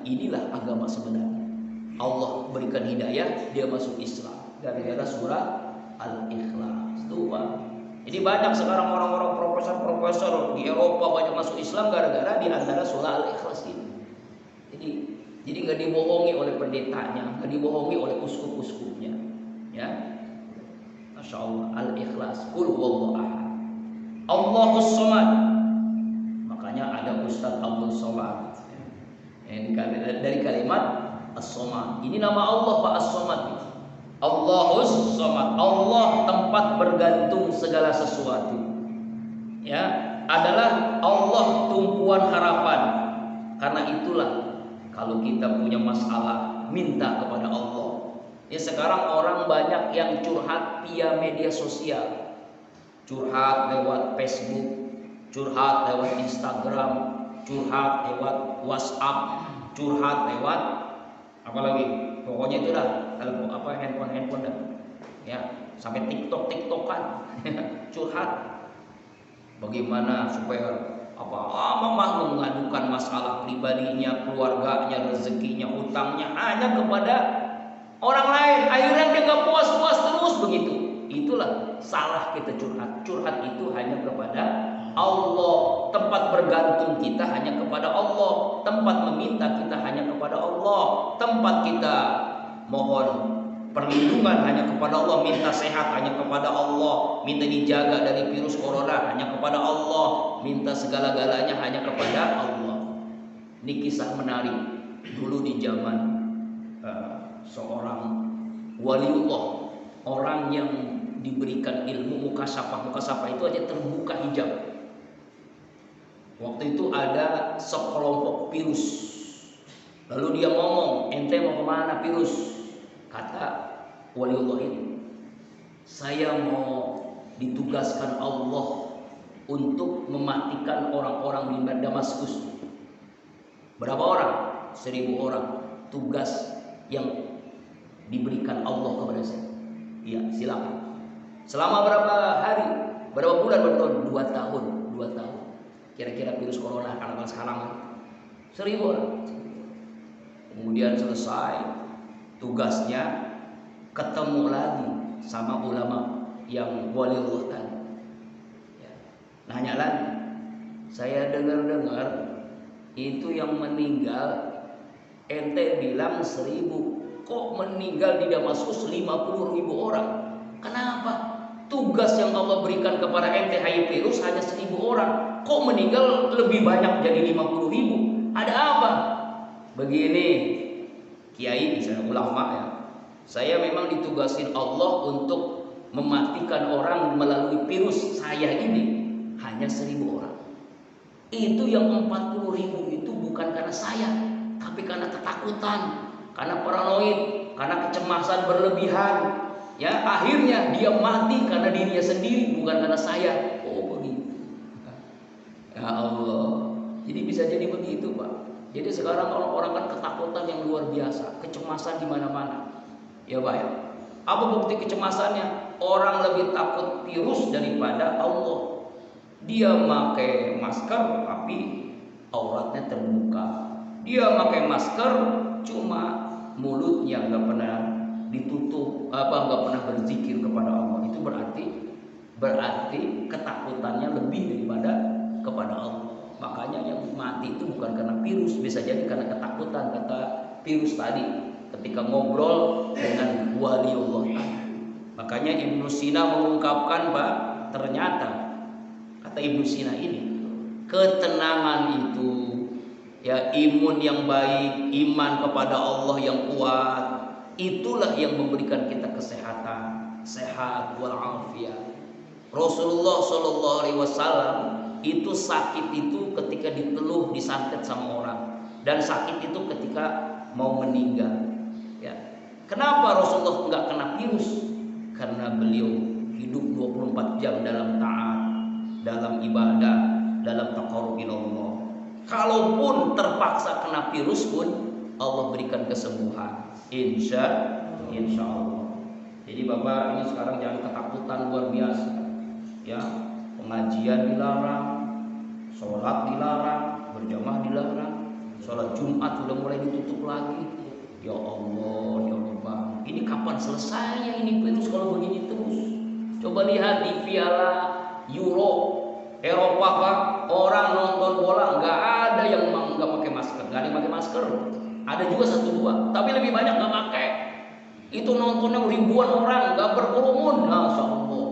inilah agama sebenarnya. Allah berikan hidayah, dia masuk Islam gara-gara surah Al-Ikhlas. Tuh Pak. Jadi banyak sekarang orang-orang profesor di Eropa banyak masuk Islam gara-gara di antara surah Al-Ikhlas ini. Jadi nggak dibohongi oleh pendetanya, nggak dibohongi oleh uskup-uskupnya. Ya, Masya Allah. Al-Ikhlas, Qul huwallahu ahad, Allahus samad. Makanya ada Ustadz Abdul Somad. Dari kalimat As-Samad. Ini nama Allah Pak As-Samad. Allahus samad. Allah tempat bergantung segala sesuatu. Ya, adalah Allah tumpuan harapan. Karena itulah kalau kita punya masalah, minta kepada Allah. Ya, sekarang orang banyak yang curhat via media sosial. Curhat lewat Facebook, curhat lewat Instagram, curhat lewat WhatsApp, curhat lewat apa lagi? Pokoknya itu dah, handphone dah. Ya, sampai TikTokan. Curhat. Bagaimana supaya mengadukan masalah pribadinya, keluarganya, rezekinya, utangnya hanya kepada orang lain. Akhirnya dia nggak puas terus begitu. Itulah salah kita curhat. Curhat itu hanya kepada Allah. Tempat bergantung kita hanya kepada Allah. Tempat meminta kita hanya kepada Allah. Tempat kita mohon perlindungan hanya kepada Allah, minta sehat hanya kepada Allah, minta dijaga dari virus corona hanya kepada Allah, minta segala-galanya hanya kepada Allah. Ini kisah menarik dulu di zaman seorang waliullah, orang yang diberikan ilmu mukasafah. Mukasafah itu aja terbuka hijab. Waktu itu ada sekelompok virus, lalu dia ngomong, ente mau kemana virus? Kata waliullah ini, saya mau ditugaskan Allah untuk mematikan orang-orang di Damaskus. Berapa orang? 1000 orang. Tugas yang diberikan Allah kepada saya. Iya, silakan. Selama berapa hari? Berapa bulan? Berapa tahun? 2 tahun. 2 tahun. Kira-kira virus corona akan sekarang 1000 orang. Kemudian selesai tugasnya, ketemu lagi sama ulama yang waliullah tadi. Ya. Nanya lagi, saya dengar-dengar itu yang meninggal ente bilang 1000, kok meninggal di Damaskus 50.000 orang? Kenapa? Tugas yang Allah berikan kepada ente hai virus hanya 1000 orang, kok meninggal lebih banyak jadi 50.000? Ada apa? Begini, kiai misalnya ulama ya, saya memang ditugasin Allah untuk mematikan orang melalui virus saya ini hanya 1000 orang. Itu yang 40.000 itu bukan karena saya, tapi karena ketakutan, karena paranoid, karena kecemasan berlebihan. Ya, akhirnya dia mati karena dirinya sendiri, bukan karena saya. Oh begitu. Ya Allah. Jadi bisa jadi begitu, Pak. Jadi sekarang orang-orang kan ketakutan yang luar biasa, kecemasan di mana-mana. Ya, Pak ya. Apa bukti kecemasannya? Orang lebih takut virus daripada Allah. Dia pakai masker tapi auratnya terbuka. Dia pakai masker cuma mulutnya nggak pernah ditutup, nggak pernah berzikir kepada Allah. Itu berarti ketakutannya lebih daripada kepada Allah. Makanya yang mati itu bukan karena virus, bisa jadi karena ketakutan, kata virus tadi ketika ngobrol dengan waliullah. Makanya Ibnu Sina mengungkapkan, Pak, ternyata kata Ibnu Sina ini, ketenangan itu ya, imun yang baik, iman kepada Allah yang kuat, itulah yang memberikan kita kesehatan, sehat walafiat. Rasulullah Shallallahu Alaihi Wasallam itu sakit itu ketika diteluh, disantet sama orang, dan sakit itu ketika mau meninggal. Ya, kenapa Rasulullah nggak kena virus? Karena beliau hidup 24 jam dalam taat, dalam ibadah, dalam taqarrub ilallah. Kalaupun terpaksa kena virus pun Allah berikan kesembuhan, insya Allah. Jadi Bapak ini sekarang jangan ketakutan luar biasa. Ya, pengajian dilarang, sholat dilarang, berjamaah dilarang, sholat Jumat sudah mulai ditutup lagi. Ya Allah, ya Allah, ini kapan selesainya ini virus kalau begini terus? Coba lihat di Piala Euro Eropa, Pak, orang nonton bola nggak ada yang nggak pakai masker, nggak ada yang pakai masker. Ada juga 1-2, tapi lebih banyak nggak pakai. Itu nontonnya ribuan orang, nggak berkerumun. Masya Allah.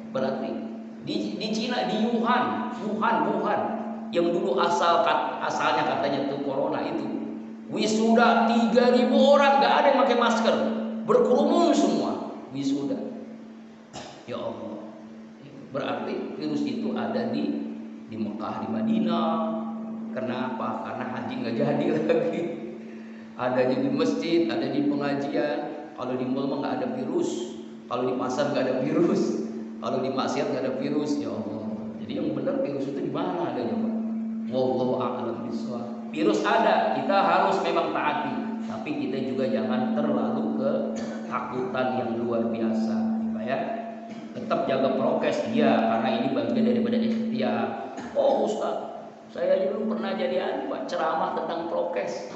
Berarti di Cina, di Wuhan, yang dulu asalnya katanya itu corona itu, wisuda 3.000 orang, nggak ada yang pakai masker, berkerumun semua wisuda. Ya Allah. Berarti virus itu ada di Mekah, di Madinah. Kenapa? Karena haji nggak jadi lagi. Adanya di masjid, ada di pengajian. Kalau di mal nggak ada virus, kalau di pasar nggak ada virus, kalau di maksiat nggak ada virus. Ya Allah. Jadi yang benar virus itu di mana adanya, Pak? Wallahu a'lam bishawab. Virus ada, kita harus memang taati, tapi kita juga jangan terlalu ketakutan yang luar biasa, Pak ya. Tetap jaga prokes, ya, karena ini bagian daripada ikhtiar. Oh Ustaz, saya dulu pernah jadi Pak ceramah tentang prokes,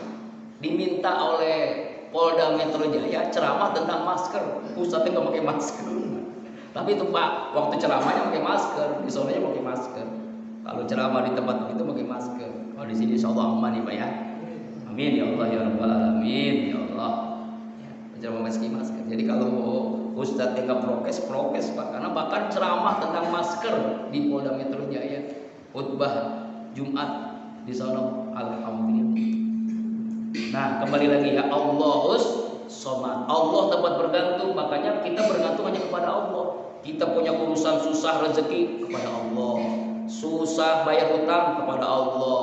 diminta oleh Polda Metro Jaya ceramah tentang masker. Ustaznya nggak pakai masker, tapi itu Pak waktu ceramahnya pakai masker, di sononya pakai masker. Kalau ceramah di tempat itu pakai masker. Kalau di sini insya Allah aman ya Pak ya. Amin ya Allah ya Rabbal Alamin ya Allah. ceramah meski masker. Jadi kalau Ustadz tinggal prokes Pak, karena bahkan ceramah tentang masker di Polda Metro Jaya, khutbah Jumat di sana, alhamdulillah. Nah, kembali lagi ya, Allahus Somad. Allah tempat bergantung, makanya kita bergantung hanya kepada Allah. Kita punya urusan susah rezeki kepada Allah, susah bayar hutang kepada Allah,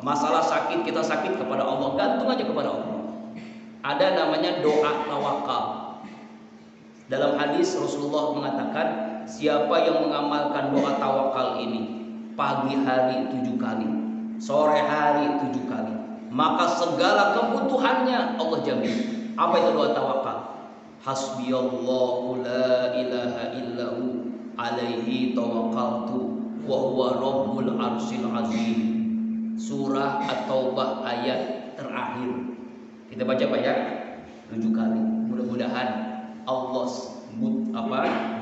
masalah sakit kita sakit kepada Allah, gantung aja kepada Allah. Ada namanya doa tawakal. Dalam hadis Rasulullah mengatakan, siapa yang mengamalkan doa tawakal ini pagi hari 7 kali, sore hari 7 kali, maka segala kebutuhannya Allah jamin. Apa itu doa tawakal? Hasbiyallahu la ilaha illahu alaihi tawakkaltu wa huwa rabbul arsyil azim. Surah At-Taubah ayat terakhir. Kita baca Pak ya, 7 kali. Mudah-mudahan Allah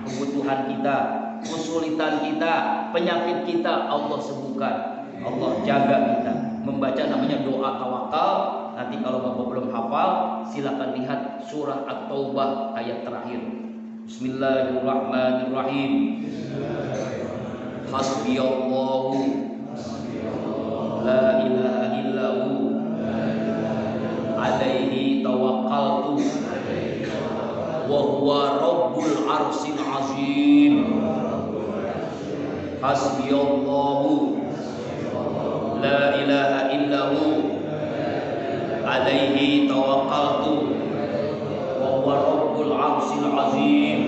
kebutuhan kita, kesulitan kita, penyakit kita Allah sembuhkan, Allah jaga kita. Membaca namanya doa tawakal. Nanti kalau Bapak belum hafal, silakan lihat surah At-Taubah ayat terakhir. Bismillahirrahmanirrahim. Hasbiyallahu la ilaha illahu alaihi tawakkaltu wa huwa rabbul arsyil azim. Hasbiyallahu la ilaha illahu alaihi tawakkaltu wa huwa rabbul arsyil azim.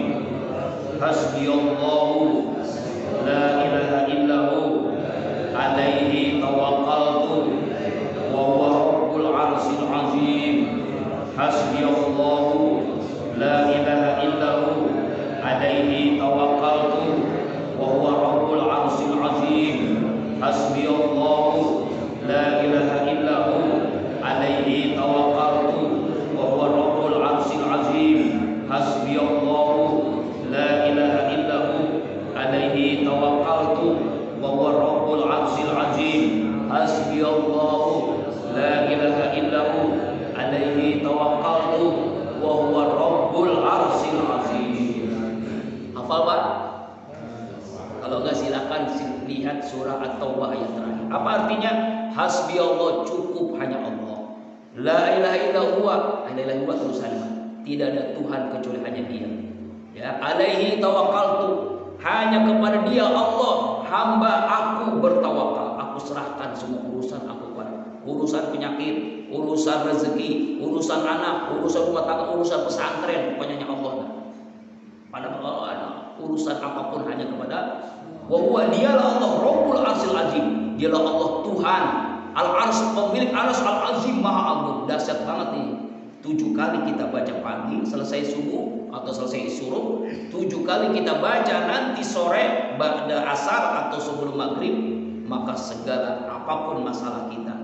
Hasbiyallahu la ilaha illahu alaihi tawakkaltu wa huwa rabbul arsyil azim. Hasbiyallahu la ilaha illahu alaihi tawakkaltu wa huwa rabbul arsyil azim. Hasbiyallahu la ilaha illahu alaihi tawakkaltu wa huwa rabbul arsyil azim. Hasbiyallahu la ilaha illahu alaihi tawakkaltu wa huwa rabbul arsyil azim. Hasbiyallahu la ilaha illahu alaihi tawakkaltu wa huwa rabbul arsyil azim. Hafal Pak? Kalau enggak silakan lihat surah At-Taubah ayat terakhir. Apa artinya? Hasbi Allah, cukup hanya Allah. La ilaha illallah, la ilaha illallah terusan. Tidak ada Tuhan kecuali hanya Dia. Ya, alaihi tawakkaltu, hanya kepada Dia Allah hamba aku bertawakal. Aku serahkan semua urusan aku kepada, urusan penyakit, urusan rezeki, urusan anak, urusan rumah tangga, urusan pesantren, pokoknya Allah. Pada urusan apapun hanya kepada wa huwa, dialah Allah Rabbul Arsyil Azim. Dialah Allah Tuhan Al-Arsy, pemilik Arsy Al-Azim, Maha Agung. Dahsyat banget nih. 7 kali kita baca pagi selesai subuh atau selesai suruh, 7 kali kita baca nanti sore ba'da asar atau sebelum maghrib, maka segala apapun masalah kita,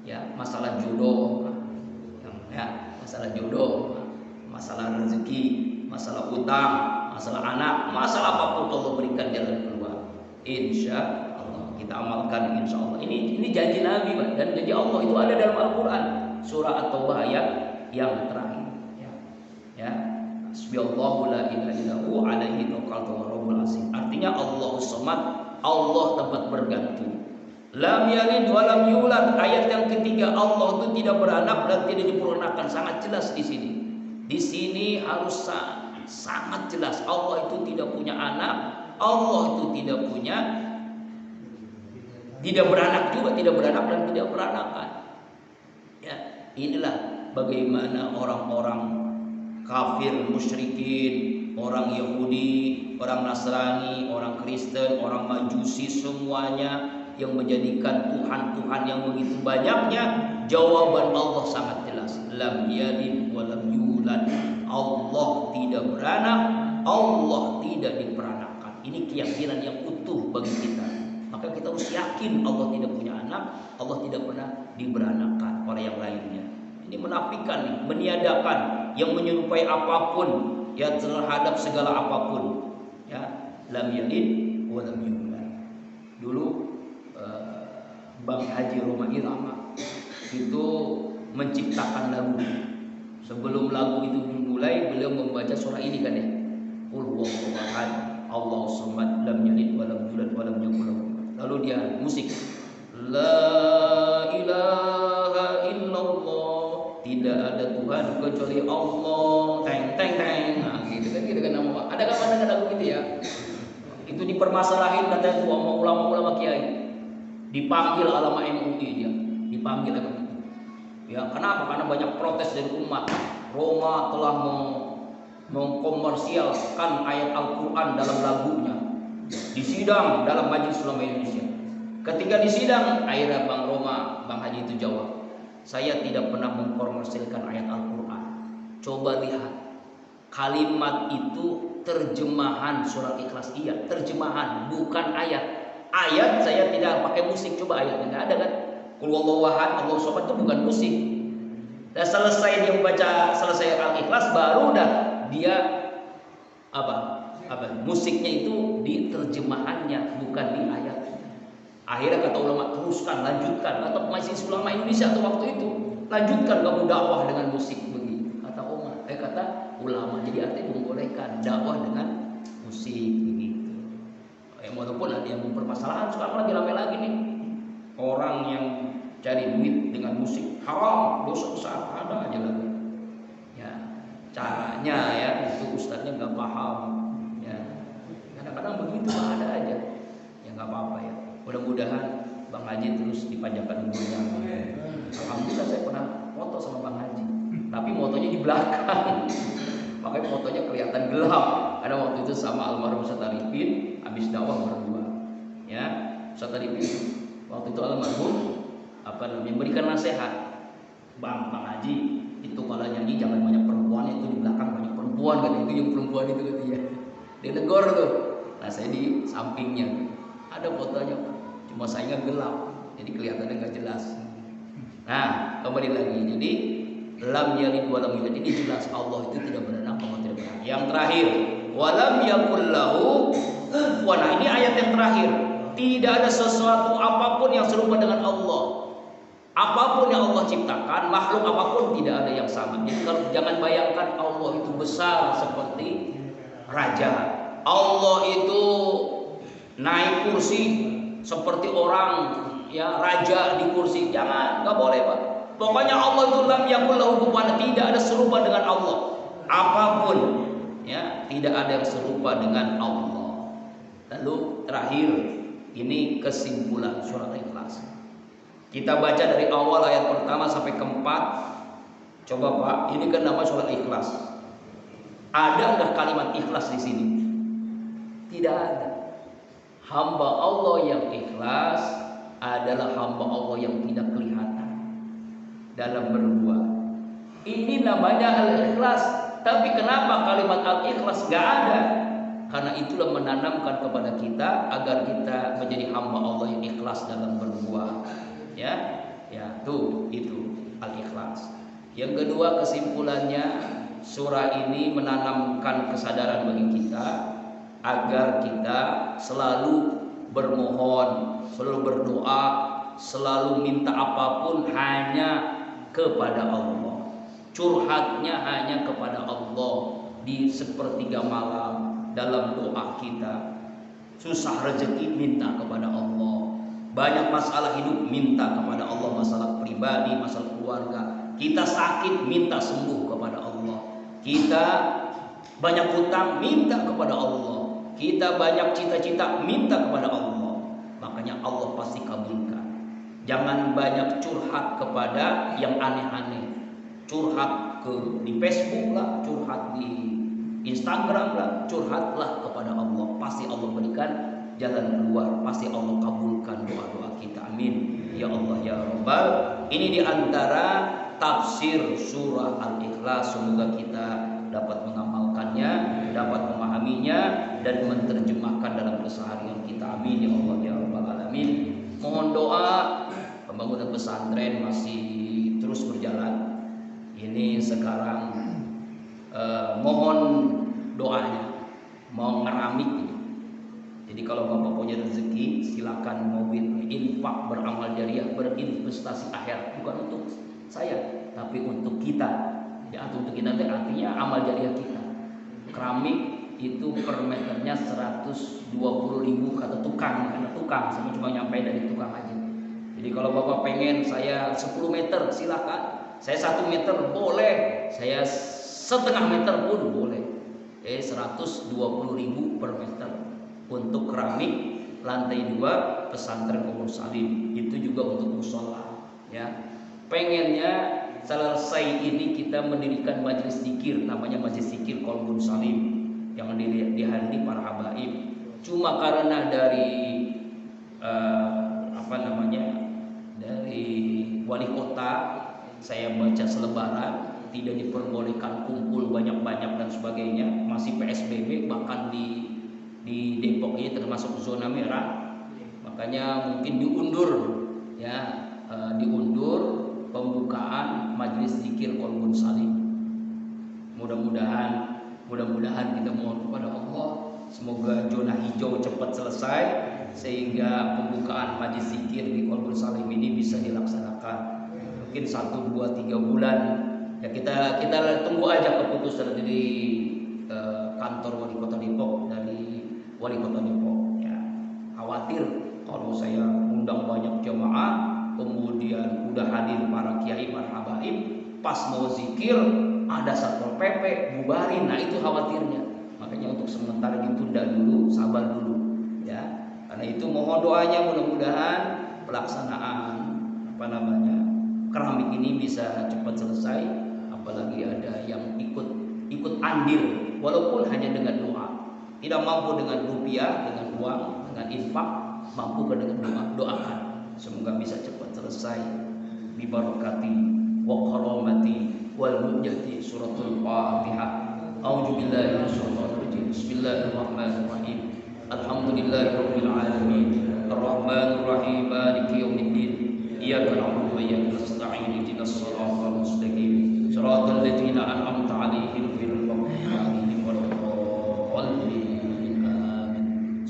ya, masalah jodoh, ya, masalah jodoh, masalah rezeki, masalah utang, masalah anak, masalah apapun Allah berikan jalan keluar. Insya Allah kita amalkan, insya Allah. Ini janji Nabi, Pak, dan janji Allah itu ada dalam Al-Quran, surah At-Taubah ayat yang terakhir. Ya, Hasbiyallahu la ilaha illahu alaihi tawakkaltu wa rabbul azim. Artinya Allahus Samad, Allah tempat bergantung. Lam yalid wa lam yulad. Ayat yang ketiga, Allah itu tidak beranak dan tidak diperanakan. Sangat jelas di sini. Di sini harus sangat jelas, Allah itu tidak punya anak, Allah itu tidak beranak juga, tidak beranak dan tidak beranakan. Ya, inilah bagaimana orang-orang kafir, musyrikin, orang Yahudi, orang Nasrani, orang Kristen, orang Majusi, semuanya yang menjadikan Tuhan-Tuhan yang begitu banyaknya, jawaban Allah sangat jelas. Lam yalid wa lam yulad. Allah tidak beranak, Allah tidak diperanakan. Ini keyakinan yang utuh bagi kita. Maka kita harus yakin Allah tidak punya anak, Allah tidak pernah diberanakan oleh yang lainnya. Ini menafikan nih, meniadakan, yang menyerupai apapun, ya, terhadap segala apapun. Ya, lam yalid wa lam yulad. Dulu Bang Haji Roma Irama itu menciptakan lagu. Sebelum lagu itu dimulai beliau membaca surah ini kan ya. Qul huwallahu ahad, Allahu samad, lam yalid wa lam yulad wa lam yakul lahu. Lalu dia musik. La ilaha illallah, tidak ada Tuhan kecuali Allah. Teng teng teng. Nah, gitu kan nama. Ada kan pandangan lagu gitu ya? Itu dipermasalahin katanya sama ulama-ulama kiai. Dipanggil alama MUI dia, dipanggil apa itu? Ya, kenapa? Karena banyak protes dari umat. Roma telah mengkomersialkan ayat Al-Quran dalam lagunya. Disidang dalam Majelis Ulama Indonesia. Ketika disidang, akhirnya Bang Roma, Bang Haji itu jawab, saya tidak pernah mengkomersialkan ayat Al-Quran. Coba lihat, kalimat itu terjemahan surat Ikhlas. Iya, terjemahan, bukan ayat. Ayat saya tidak pakai musik. Coba ayatnya nggak ada kan? Qul huwallahu ahad, Allahu samad itu bukan musik. Dan selesai dia membaca selesai Al-Ikhlas, baru dah dia apa musiknya itu di terjemahannya, bukan di ayat. Akhirnya kata ulama, teruskan, lanjutkan. Atau Majelis Ulama Indonesia atau waktu itu, lanjutkan kamu dakwah dengan musik begitu. Kata ulama, jadi artinya membolehkan dakwah dengan musik begitu. Walaupun ada yang mempermasalahan, sekarang lagi ramai lagi nih orang yang cari duit dengan musik haram, dosa besar, ada aja lagi. Ya, caranya ya itu ustadznya nggak paham. Ya, kadang-kadang begitu ada aja. Ya nggak apa-apa ya. Mudah-mudahan Bang Haji terus dipanjangkan umurnya. Alhamdulillah saya pernah foto sama Bang Haji, tapi fotonya di belakang. Makanya fotonya kelihatan gelap. Ada waktu itu sama almarhum Ustaz Arifin habis dakwah berdua. Ya, Ustaz Arifin waktu itu almarhum memberikan nasihat. Bang Haji, itu kalau nyanyi jangan banyak perempuan, itu di belakang banyak perempuan kan, itu yang perempuan itu kan dia. Dia negor tuh. Nah, saya di sampingnya. Ada fotonya, cuma sayangnya gelap. Jadi kelihatannya nggak jelas. Nah, kembali lagi. Jadi lam yalid wa lam yulad, ini jelas Allah itu tidak beranak, Allah tidak beranak. Yang terakhir, walam yakul lahu kufuwan. Nah, ini ayat yang terakhir. Tidak ada sesuatu apapun yang serupa dengan Allah. Apapun yang Allah ciptakan, makhluk apapun tidak ada yang sama. Jadi kalau jangan bayangkan Allah itu besar seperti raja. Allah itu naik kursi seperti orang ya raja di kursi. Jangan, nggak boleh Pak. Pokoknya Allah itu lam yakul lahu kufuwan, tidak ada serupa dengan Allah. Apapun ya, tidak ada yang serupa dengan Allah. Lalu terakhir, ini kesimpulan surat Ikhlas. Kita baca dari awal ayat pertama sampai keempat. Coba Pak, ini kan nama surat Ikhlas. Ada nggak kalimat ikhlas di sini? Tidak ada. Hamba Allah yang ikhlas adalah hamba Allah yang tidak kelihatan dalam berbuat. Ini namanya al-ikhlas. Tapi kenapa kalimat al-ikhlas nggak ada? Karena itulah menanamkan kepada kita agar kita menjadi hamba Allah yang ikhlas dalam berbuat. Ya, tuh itu al-ikhlas. Yang kedua, kesimpulannya surah ini menanamkan kesadaran bagi kita agar kita selalu bermohon, selalu berdoa, selalu minta apapun hanya kepada Allah. Curhatnya hanya kepada Allah di sepertiga malam dalam doa kita. Susah rezeki minta kepada Allah. Banyak masalah hidup minta kepada Allah, masalah pribadi, masalah keluarga. Kita sakit minta sembuh kepada Allah. Kita banyak hutang minta kepada Allah. Kita banyak cita-cita minta kepada Allah. Makanya Allah pasti kabulkan. Jangan banyak curhat kepada yang aneh-aneh. Curhat di Facebook lah, curhat di Instagram lah, curhatlah kepada Allah. Pasti Allah berikan jalan keluar. Pasti Allah kabulkan doa-doa kita. Amin. Ya Allah ya Rabbal. Ini diantara tafsir surah Al-Ikhlas. Semoga kita dapat mengamalkannya, dapat memahaminya, dan menerjemahkan dalam keseharian kita. Amin ya Allah ya Rabbal Alamin. Mohon doa. Pembangunan pesantren masih terus berjalan. Ini sekarang mohon doanya, mau ngeramik. Jadi kalau Bapak punya rezeki, silakan mobil infak, beramal jariah, berinvestasi akhirat. Bukan untuk saya, tapi untuk kita. Diatur untuk kita itu artinya amal jariah kita. Keramik itu per meternya 120.000 kata tukang, karena tukang saya cuma nyampe dari tukang aja. Jadi kalau Bapak pengen saya 10 meter silakan, saya 1 meter boleh, saya setengah meter pun boleh. 120.000 per meter untuk keramik lantai 2 pesantren Qobul Salim. Itu juga untuk musola ya. Pengennya selesai ini kita mendirikan majelis zikir, namanya majelis zikir Qobul Salim yang dihadiri para habaib. Cuma karena dari dari wali kota saya baca selebaran tidak diperbolehkan kumpul banyak-banyak dan sebagainya, masih PSBB, bahkan di Depok ini termasuk zona merah, makanya mungkin diundur ya, diundur pembukaan majelis zikir Qobul Salim. Mudah-mudahan kita mohon kepada Allah semoga zona hijau cepat selesai sehingga pembukaan majelis zikir di Qobul Salim ini bisa dilaksanakan. Mungkin 1, 2, 3 bulan ya, kita tunggu aja keputusan dari kantor wali kota Depok, dari wali kota Depok ya. Khawatir kalau saya undang banyak jemaah kemudian udah hadir para kiai, para habaib, pas mau zikir ada Satpol PP bubarin, nah itu khawatirnya. Makanya untuk sementara ditunda dulu, sabar dulu ya. Karena itu mohon doanya mudah-mudahan pelaksanaan keramik ini bisa cepat selesai, apalagi ada yang ikut andil walaupun hanya dengan doa. Tidak mampu dengan rupiah, dengan uang, dengan infak, mampu dengan doakan. Semoga bisa cepat selesai bi barakati wa karamati wal mujati suratul Fatihah. A'udzu billahi minasyaitonir rajim. Bismillahirrahmanirrahim. Alhamdulillahirabbil alamin. Arrahmanir rahim. Maliki yaumiddin. Iyyaka na'budu wa iyyaka nasta'in. Ihdinas siratal mustaqim. Siratal ladzina an'amta 'alaihim ghairil maghdubi 'alaihim waladdallin. Amin.